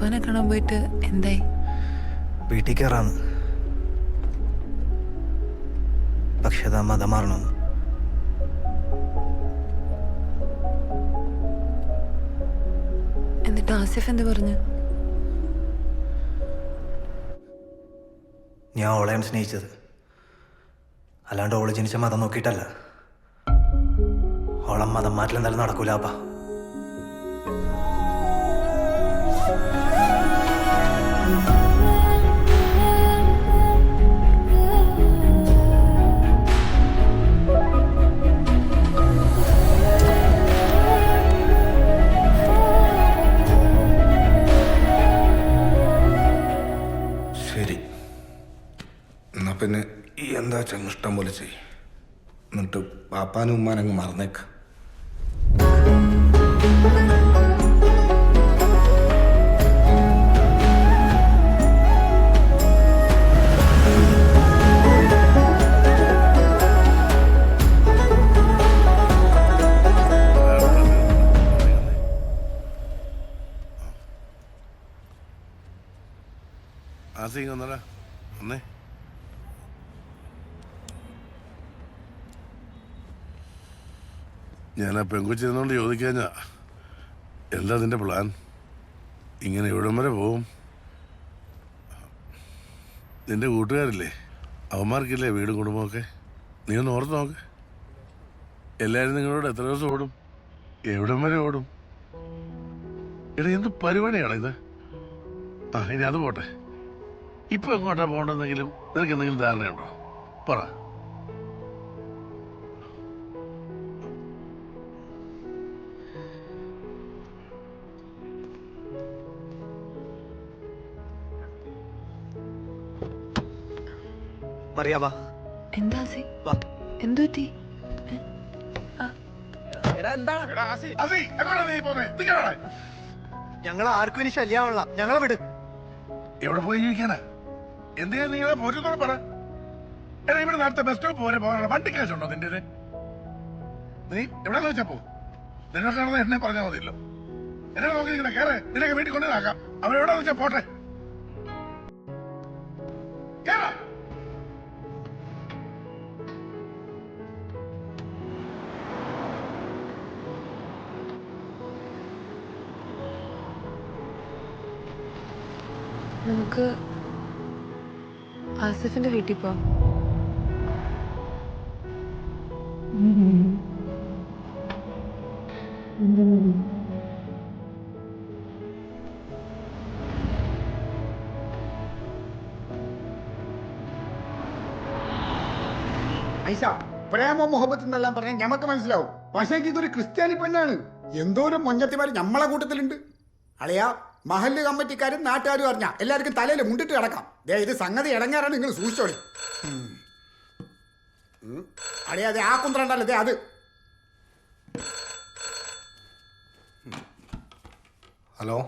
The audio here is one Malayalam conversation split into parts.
ഉപ്പാനെ കാണാൻ പോയിട്ട് എന്തായി? വീട്ടിൽ കയറാന്ന്. പക്ഷെ അതാ മതം മാറണമെന്ന്. എന്നിട്ട് ആസിഫ് എന്ത് പറഞ്ഞു? ഞാൻ ഓളെയാണ് സ്നേഹിച്ചത്, അല്ലാണ്ട് ഓള് ജനിച്ച മതം നോക്കിയിട്ടല്ല. ഓളം മതം മാറ്റൽ എന്തായാലും നടക്കൂല അപ്പാ. ശരി, എന്നാ പിന്നെ ഈ എന്താ ചങ്ങ ഇഷ്ടം പോലെ ചെയ്. എന്നിട്ട് പാപ്പാനും ഉമ്മാനങ്ങ് മറന്നേക്ക. ഒന്നടാ ഒന്നേ. ഞാൻ ആ പെങ്കൊച്ചി ഇരുന്നോണ്ട് ചോദിക്കാഞ്ഞ എന്താ നിന്റെ പ്ലാൻ? ഇങ്ങനെ എവിടം വരെ പോവും? നിന്റെ കൂട്ടുകാരില്ലേ, അവന്മാർക്കില്ലേ വീടും കുടുംബമൊക്കെ? നീ ഒന്ന് ഓർത്ത് നോക്ക്. എല്ലാവരും നിങ്ങളോട് എത്ര ദിവസം ഓടും? എവിടം വരെ ഓടും? എടാ എന്ത് പരിപാടിയാണ് ഇത്? ഇനി അത് പോട്ടെ. ഇപ്പൊ എങ്ങോട്ടാ പോകണ്ടെന്നെങ്കിലും നിനക്ക് എന്തെങ്കിലും ധാരണയുണ്ടോ? പറ. മറിയാവാ. എന്താ ആസി? എന്തു പറ്റി? ഞങ്ങൾ ആർക്കും ഇനി ശല്യാവള്ള. ഞങ്ങളെ വിട്. എവിടെ പോയി ജീവിക്കാനാ? എന്തിനാ നിങ്ങളെ പോറ്റത്തോടെ പറ. എടാ ഇവിടെ നേരത്തെ ബസ് സ്റ്റോപ്പ് പോലെ പോകാനുള്ള വണ്ടി കാശുണ്ടോ നിന്റെ? നീ എവിടെ വെച്ചാ പോ. നിന്നോട്ടാണെന്ന് എന്നെ പറഞ്ഞാൽ മതിയല്ലോ. എന്നെ നോക്കി നിൽക്കണേ, കേറെ നിനക്ക് വീട്ടിൽ കൊണ്ടുവന്നാക്കാം. അവരെവിടെ വെച്ചാ പോട്ടെ. നമുക്ക് ആസിഫിന്റെ വീട്ടിൽ പോവാം. ഐഷ, പ്രേമോ മുഹബത്ത് എന്നെല്ലാം പറഞ്ഞാൽ ഞമ്മക്ക് മനസ്സിലാവും. പക്ഷേ ഇതൊരു ക്രിസ്ത്യാനി പെണ്ണാണ്. എന്തോരം മൊഞ്ചത്തിമാര് നമ്മളെ കൂട്ടത്തിലുണ്ട്. അളയാ, മഹല്ല് കമ്മിറ്റിക്കാരും നാട്ടുകാരും അറിഞ്ഞ എല്ലാവർക്കും തലയിൽ മുണ്ടിട്ട് കിടക്കാം. ദേ ഇത് സംഗതി ഇടങ്ങാറാണ്, നിങ്ങൾ സൂക്ഷിച്ചോളി. അളിയാ, അതെ ആ കുന്ത്രണ്ടല്ലേ ദേ അത്. ഹലോ.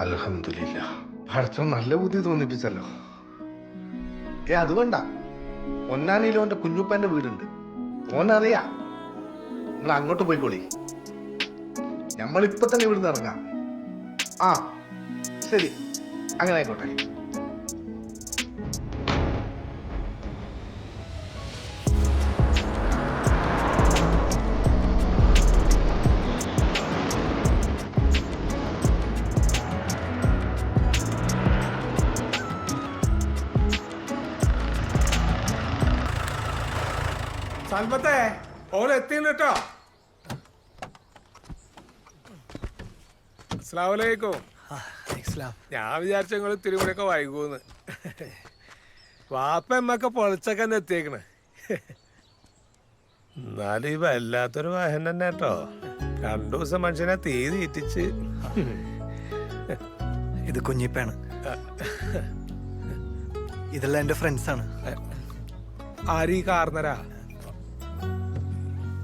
അൽഹംദുലില്ലാ, പഠിച്ചോ നല്ല ബുദ്ധി തോന്നിപ്പിച്ചല്ലോ. അതുകൊണ്ടാ ഒന്നാനിയിലും ഓന്റെ കുഞ്ഞുപ്പന്റെ വീടുണ്ട്. ഓനറിയാ. നിങ്ങൾ അങ്ങോട്ട് പോയിക്കോളി. നമ്മളിപ്പൊ തന്നെ ഇവിടുന്ന് ഇറങ്ങാം. ആ ശരി, അങ്ങനെ ആയിക്കോട്ടെ. സൽമത്തെ ഓലെത്തിയില്ല കേട്ടോ. അസ്സലാമലൈക്കും. ഞാൻ വിചാരിച്ച നിങ്ങൾ ഇത്തിരി കൂടെയൊക്കെ വൈകൂന്ന്. വാപ്പ എമ്മൊക്കെ പൊളിച്ചൊക്കെ എത്തിയേക്കണ്. എന്നാലും ഈ വല്ലാത്തൊരു വാഹനം തന്നെ കേട്ടോ. 2 ദിവസം മനുഷ്യനെ തീ തീറ്റിച്ച്. ഇത് കുഞ്ഞിപ്പാണ്. ഇതെല്ലാം എന്റെ ഫ്രണ്ട്സാണ്. ആരീ കാർന്നരാ?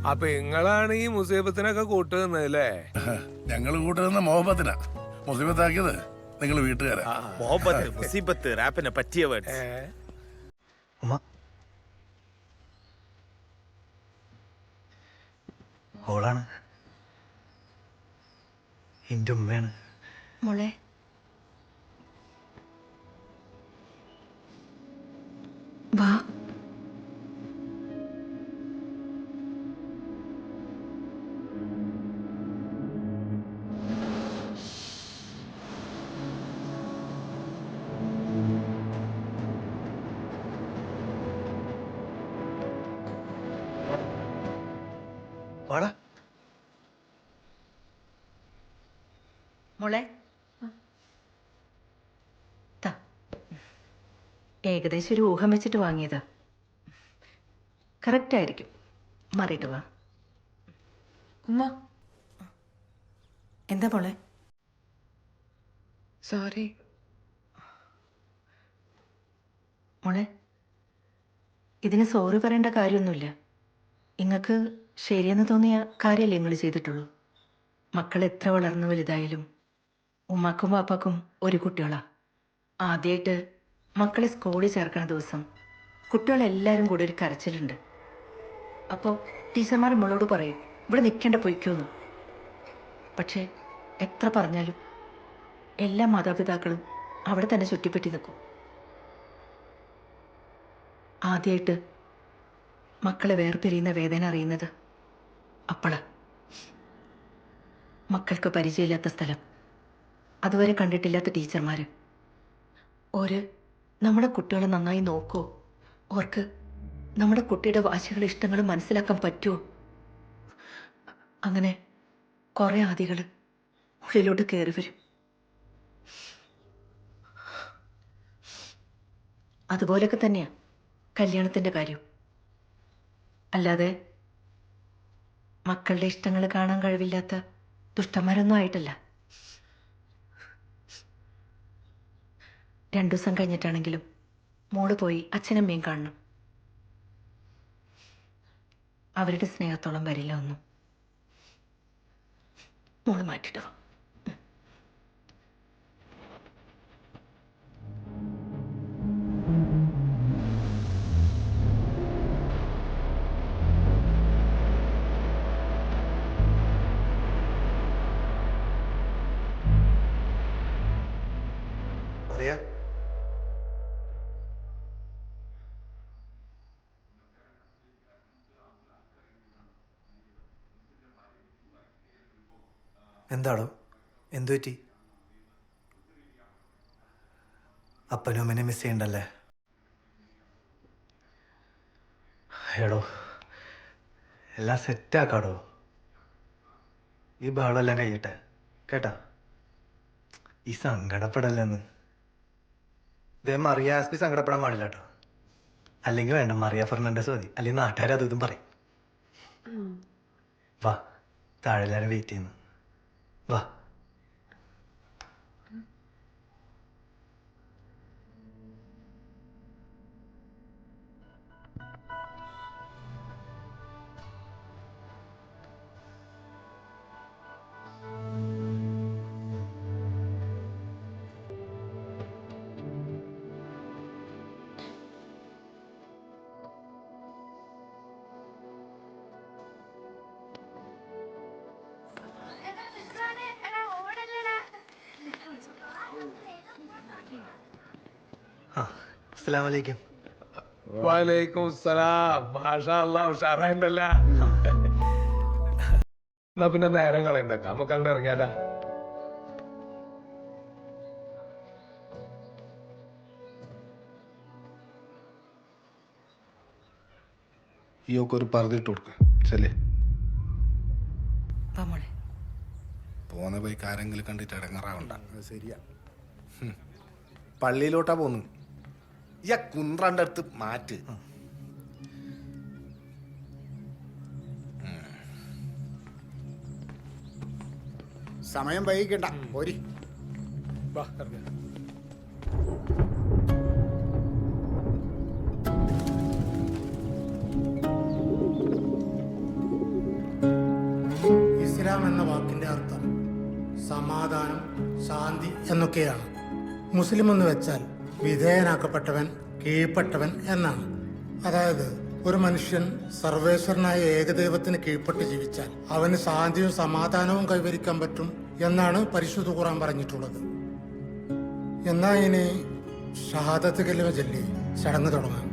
അപ്പൊ നിങ്ങളാണ് ഈ മുസീബത്തിനൊക്കെ കൂട്ടുന്നല്ലേ? ഞങ്ങൾ കൂട്ടുന്ന മുഹബത്തിനാ. മുസീബത്താക്കിയത് നിങ്ങൾ വീട്ടുകാരാ. മുസീബത്ത് റാപ്പിനെ പറ്റിയ വേർഡ്സ്. ഉമ്മ, ഓളാണ്. എൻ്റെ ഉമ്മയാണ്. മോളെ വാ. വാടാ. മോളെ ദാ, ഏകദേശം ഒരു ഊഹം വെച്ചിട്ട് വാങ്ങിയതാ. കറക്റ്റ് ആയിരിക്കും. മാറിയിട്ട് വാ. ഉമ്മ എന്താ മോളെ? സോറി. മോളെ, ഇതിന് സോറി പറയേണ്ട കാര്യമൊന്നുമില്ല. നിങ്ങൾക്ക് ശരിയെന്ന് തോന്നിയ കാര്യമല്ലേ നിങ്ങൾ ചെയ്തിട്ടുള്ളൂ. മക്കൾ എത്ര വളർന്നു വലുതായാലും ഉമ്മാക്കും പാപ്പാക്കും ഒരു കുട്ടികളാ. ആദ്യമായിട്ട് മക്കളെ സ്കൂളിൽ ചേർക്കണ ദിവസം കുട്ടികളെല്ലാവരും കൂടി ഒരു കരച്ചിലുണ്ട്. അപ്പോൾ ടീച്ചർമാർ നമ്മളോട് പറയും ഇവിടെ നിൽക്കേണ്ട പൊയ്ക്കോന്ന്. പക്ഷേ എത്ര പറഞ്ഞാലും എല്ലാ മാതാപിതാക്കളും അവിടെ തന്നെ ചുറ്റിപ്പറ്റി നിൽക്കും. ആദ്യമായിട്ട് മക്കളെ വേർപിരിയുന്ന വേദന അറിയുന്നത് അപ്പോഴാ. മക്കൾക്ക് പരിചയമില്ലാത്ത സ്ഥലം, അതുവരെ കണ്ടിട്ടില്ലാത്ത ടീച്ചർമാർ, ഓര് നമ്മുടെ കുട്ടികളെ നന്നായി നോക്കുമോ, ഓർക്ക് നമ്മുടെ കുട്ടിയുടെ വാശികളും ഇഷ്ടങ്ങളും മനസ്സിലാക്കാൻ പറ്റുമോ, അങ്ങനെ കുറേ ആദികൾ ഉള്ളിലോട്ട് കയറി വരും. അതുപോലൊക്കെ തന്നെയാണ് കല്യാണത്തിൻ്റെ കാര്യം. അല്ലാതെ മക്കളുടെ ഇഷ്ടങ്ങൾ കാണാൻ കഴിവില്ലാത്ത ദുഷ്ടന്മാരൊന്നും ആയിട്ടല്ല. 2 ദിവസം കഴിഞ്ഞിട്ടാണെങ്കിലും മോള് പോയി അച്ഛനമ്മയും കാണണം. അവരുടെ സ്നേഹത്തോളം വരില്ല ഒന്നും. മോള് മാറ്റിട്ട് വാ. അറിയാ എന്താടോ? എന്തു പറ്റി? അപ്പനും അമ്മനെ മിസ് ചെയ്യണ്ടല്ലേ? എടോ, എല്ലാം സെറ്റാക്കാടോ. ഈ ബഹളെല്ലാം കഴിയട്ടെ കേട്ടാ. ഈ സങ്കടപ്പെടല്ലെന്ന്. ഇതേ മറിയ ആസ്പി സങ്കടപ്പെടാൻ പാടില്ല കേട്ടോ. അല്ലെങ്കിൽ വേണ്ട, മറിയ ഫെർണാണ്ടസ് മതി. അല്ലെങ്കിൽ നാട്ടുകാർ അതും പറയും. വാ, താഴെ എല്ലാവരും വെയിറ്റ് ചെയ്യുന്നു. വാ. അസ്സലാമു അലൈക്കും. വലൈക്കും സലാം. മാഷാ അല്ലാ, ഉഷാറായിണ്ടല്ല. എന്നാ പിന്നെ നേരം കളയണ്ടക്ക, നമുക്ക് അങ്ങോട്ട് ഇറങ്ങിയാലാ. ഈയൊക്കെ ഒരു പറഞ്ഞിട്ട് കൊടുക്ക. ചെല്ലേ, വാ മോളെ. പോന്ന ബൈക്ക് ആരെങ്കിലും കണ്ടിട്ട് ഇടങ്ങാറാവണ്ട. ശരിയാ. പള്ളിയിലോട്ടാ പോന്നു. ഈ കുന്ത്രാൻ്റെ അടുത്ത് മാറ്റ്. സമയം വൈകിക്കണ്ട, പോരി. വാ, ഇറങ്ങ്. ഇസ്ലാം എന്ന വാക്കിന്റെ അർത്ഥം സമാധാനം, ശാന്തി എന്നൊക്കെയാണ്. മുസ്ലിം എന്ന് വെച്ചാൽ വിധേയനാക്കപ്പെട്ടവൻ, കീഴ്പ്പെട്ടവൻ എന്നാണ്. അതായത് ഒരു മനുഷ്യൻ സർവേശ്വരനായ ഏകദൈവത്തിന് കീഴ്പ്പെട്ട് ജീവിച്ചാൽ അവന് ശാന്തിയും സമാധാനവും കൈവരിക്കാൻ പറ്റും എന്നാണ് പരിശുദ്ധ ഖുർആൻ പറഞ്ഞിട്ടുള്ളത്. എന്നാ ഇനി ഷഹാദത്ത് കലിമ ചൊല്ലി ചടങ്ങ് തുടങ്ങാം.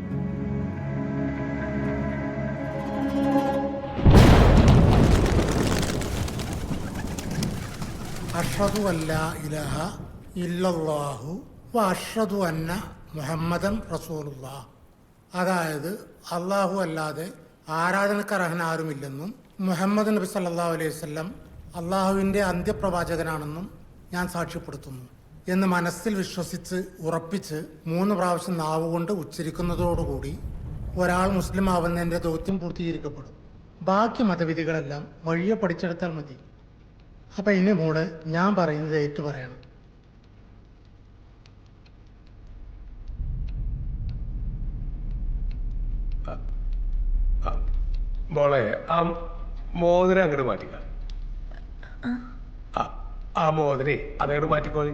അഷ്ഹദു അല്ലാ ഇലാഹ ഇല്ലല്ലാഹു വ അഷ്ഹദു അന്ന മുഹമ്മദൻ റസൂലുള്ളാഹ്. അതായത് അള്ളാഹു അല്ലാതെ ആരാധനക്കർഹൻ ആരുമില്ലെന്നും മുഹമ്മദ് നബി സല്ലല്ലാഹു അലൈഹി വസല്ലം അള്ളാഹുവിൻ്റെ അന്ത്യപ്രവാചകനാണെന്നും ഞാൻ സാക്ഷ്യപ്പെടുത്തുന്നു എന്ന് മനസ്സിൽ വിശ്വസിച്ച് ഉറപ്പിച്ച് 3 പ്രാവശ്യം നാവുകൊണ്ട് ഉച്ചരിക്കുന്നതോടുകൂടി ഒരാൾ മുസ്ലിം ആവുന്നതിൻ്റെ ദൗത്യം പൂർത്തീകരിക്കപ്പെടും. ബാക്കി മതവിധികളെല്ലാം വഴിയെ പഠിച്ചെടുത്താൽ മതി. അപ്പം ഇനി മോള് ഞാൻ പറയുന്നത് ഏറ്റു പറയണം. മോളെ ആ മോതിരം അങ്ങോട്ട് മാറ്റിക്ക. ആ മോതിരേ അതങ്ങോട്ട് മാറ്റിക്കോളി.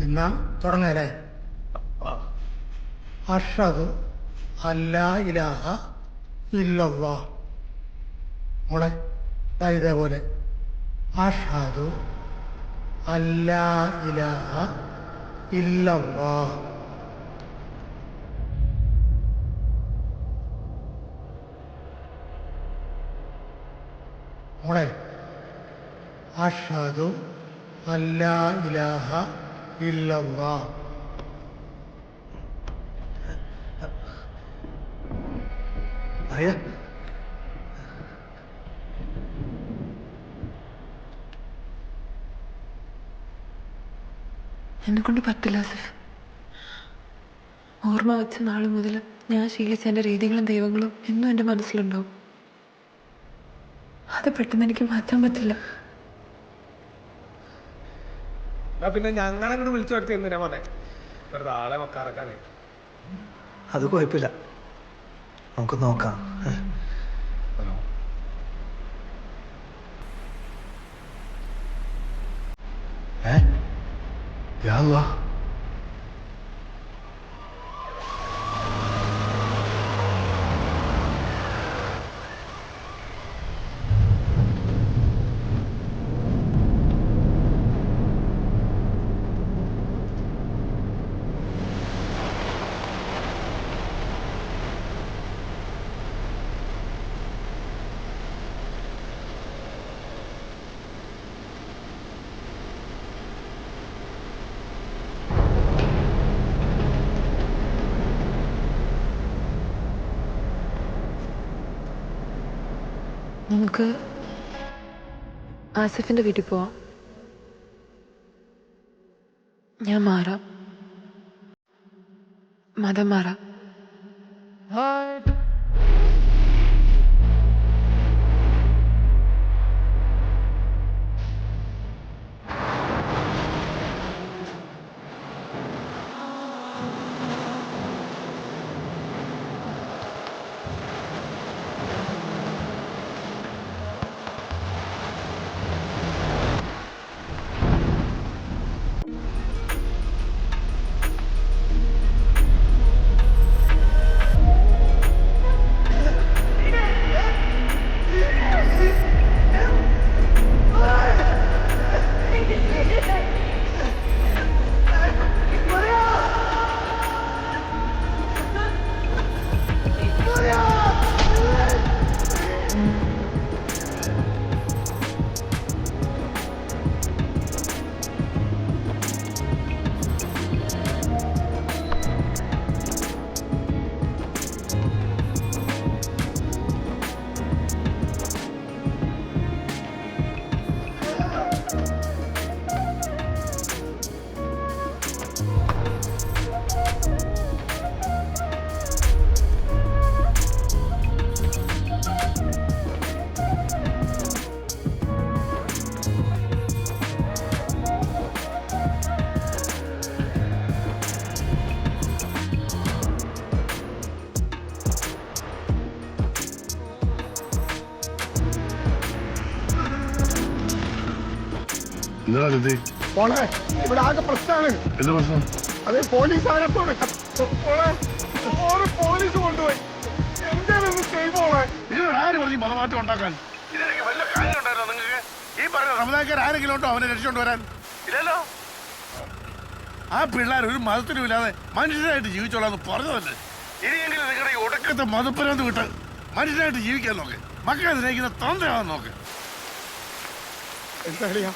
എന്നാ തുടങ്ങല്ലേ. അഷ്ഹദു അല്ലാ ഇലാഹ ഇല്ലല്ലാഹ്. മോളെ ദാ ഇതേപോലെ അഷ്ഹദു അല്ലാ ഇലാഹ ഇല്ലല്ലാഹ്. മോളെ അഷ്ഹദു അല്ലാ ഇലാഹ ഇല്ലല്ലാഹ്. അറിയ എന്നെക്കൊണ്ട് പറ്റില്ല ആസിഫ്. ഓർമ്മ വെച്ച നാൾ മുതൽ ഞാൻ ശീലിച്ച എൻ്റെ രീതികളും ദൈവങ്ങളും എന്നും എൻ്റെ മനസ്സിലുണ്ടാവും. അത് പെട്ടെന്ന് എനിക്ക് മാറ്റാൻ പറ്റില്ല. പിന്നെ ഞങ്ങളങ്ങോട്ട് വിളിച്ചു വരുത്തി എന്തിനാ മോനെ, വെറുതെ ആളെ മക്കാറക്കാനേ. അത് കുഴപ്പമില്ല, നമുക്ക് നോക്കാം. യാ അല്ലാഹ്. നമുക്ക് ആസിഫിൻ്റെ വീട്ടിൽ പോവാം. ഞാൻ മാറാം, മതം മാറാം. എന്താ രതി? മോളെ ഇവിടെ ആകെ പ്രശ്നമാണ്. എന്ത് പ്രശ്നം? അത് പോലീസ് ആരത്തോട് മോളെ ഓരോ പോലീസ് കൊണ്ടുപോയി എന്തെങ്കിലും ചെയ്യുമോളെ. നിങ്ങൾ ആര് പറഞ്ഞു മതമാറ്റം ഉണ്ടാക്കാൻ? ഇതിനൊക്കെ വല്ല കാര്യം ഉണ്ടായിരുന്നോ നിങ്ങൾക്ക്? ഈ പറയുന്ന സമുദായക്കാർ ആരെങ്കിലും ഉണ്ടോ അവനെ രക്ഷിച്ചോണ്ട് വരാൻ? ഇല്ലല്ലോ. ആ പിള്ളേർ ഒരു മതത്തിനും ഇല്ലാതെ മനുഷ്യരായിട്ട് ജീവിച്ചോളാന്ന് പറഞ്ഞതല്ലേ. ഇനിയെങ്കിലും നിങ്ങളുടെ ഈ ഒടുക്കത്തെ മതപ്പരാന്ത് വിട്ട് മനുഷ്യരായിട്ട് ജീവിക്കാൻ നോക്ക്. മക്കളെ സ്നേഹിക്കുന്ന തന്തയാവാൻ നോക്ക്. എന്താ കളിയാ